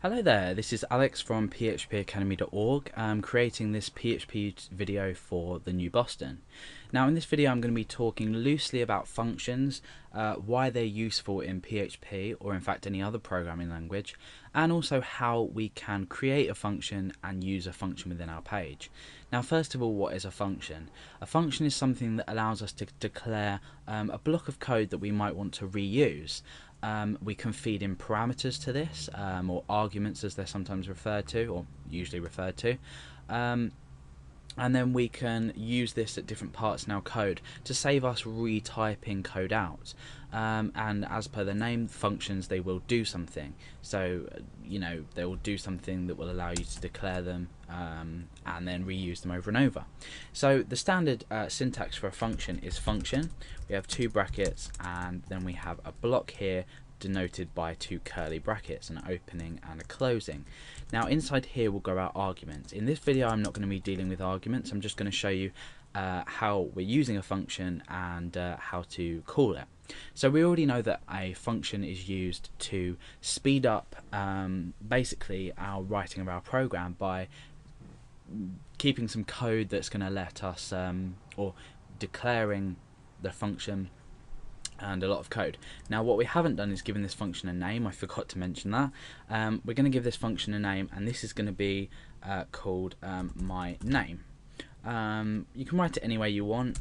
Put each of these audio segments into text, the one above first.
Hello there, this is Alex from phpacademy.org. I'm creating this PHP video for the New Boston. Now in this video I'm going to be talking loosely about functions, why they're useful in PHP or in fact any other programming language, and also how we can create a function and use a function within our page. Now first of all, what is a function? A function is something that allows us to declare a block of code that we might want to reuse. We can feed in parameters to this, or arguments as they're sometimes referred to, or usually referred to, and then we can use this at different parts in our code to save us retyping code out. And as per the name, functions, they will do something. So they will do something that will allow you to declare them and then reuse them over and over. So the standard syntax for a function is function. We have two brackets and then we have a block here denoted by two curly brackets, an opening and a closing. Now inside here will go our arguments. In this video I'm not going to be dealing with arguments, I'm just going to show you how we're using a function and how to call it. So we already know that a function is used to speed up basically our writing of our program by keeping some code that's going to let us or declaring the function and a lot of code. Now what we haven't done is given this function a name. I forgot to mention that. We're going to give this function a name, and this is going to be called my name. You can write it any way you want,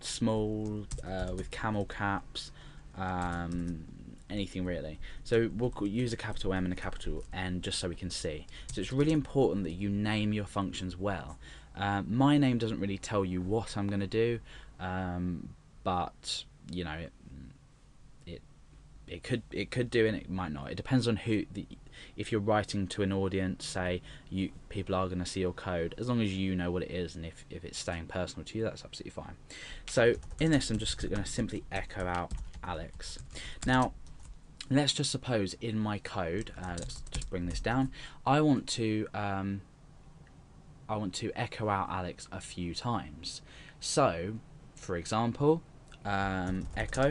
small, with camel caps, anything really. So we'll use a capital M and a capital N just so we can see. So it's really important that you name your functions well. My name doesn't really tell you what I'm going to do, but you know, it could do and it might not. It depends on who. If you're writing to an audience, say people are going to see your code, as long as you know what it is, and if it's staying personal to you, that's absolutely fine. So in this, I'm just going to simply echo out Alex. Now let's just suppose in my code, let's just bring this down. I want to echo out Alex a few times. So for example, echo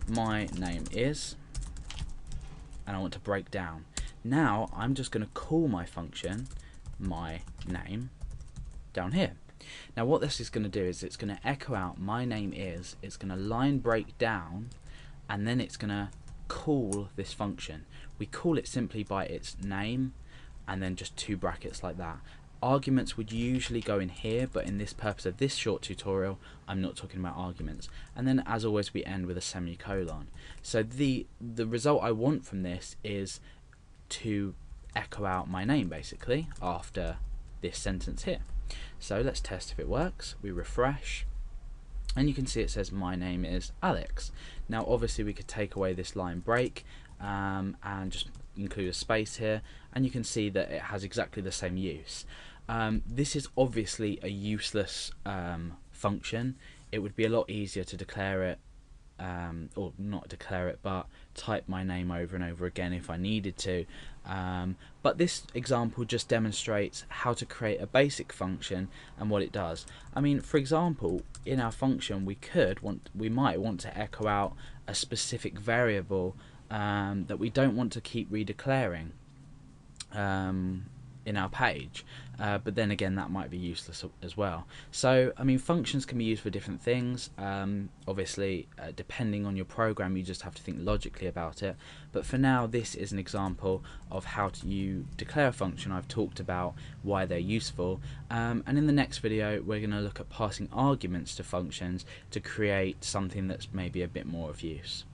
my name is, and I want to break down. Now I'm just going to call my function my name down here. Now what this is going to do is it's going to echo out my name is, it's going to line break down, and then it's going to call this function. We call it simply by its name and then just two brackets like that. Arguments would usually go in here, but in this purpose of this short tutorial I'm not talking about arguments. And then as always we end with a semicolon. So the result I want from this is to echo out my name basically after this sentence here. So let's test if it works. We refresh and you can see it says my name is Alex. Now obviously we could take away this line break and just include a space here, and you can see that it has exactly the same use. This is obviously a useless function. It would be a lot easier to declare it, or not declare it, but type my name over and over again if I needed to. But this example just demonstrates how to create a basic function and what it does. I mean, for example, in our function we might want to echo out a specific variable that we don't want to keep redeclaring in our page, but then again that might be useless as well. So I mean, functions can be used for different things. Obviously depending on your program you just have to think logically about it, but for now this is an example of how you declare a function. I've talked about why they're useful, and in the next video we're going to look at passing arguments to functions to create something that's maybe a bit more of use.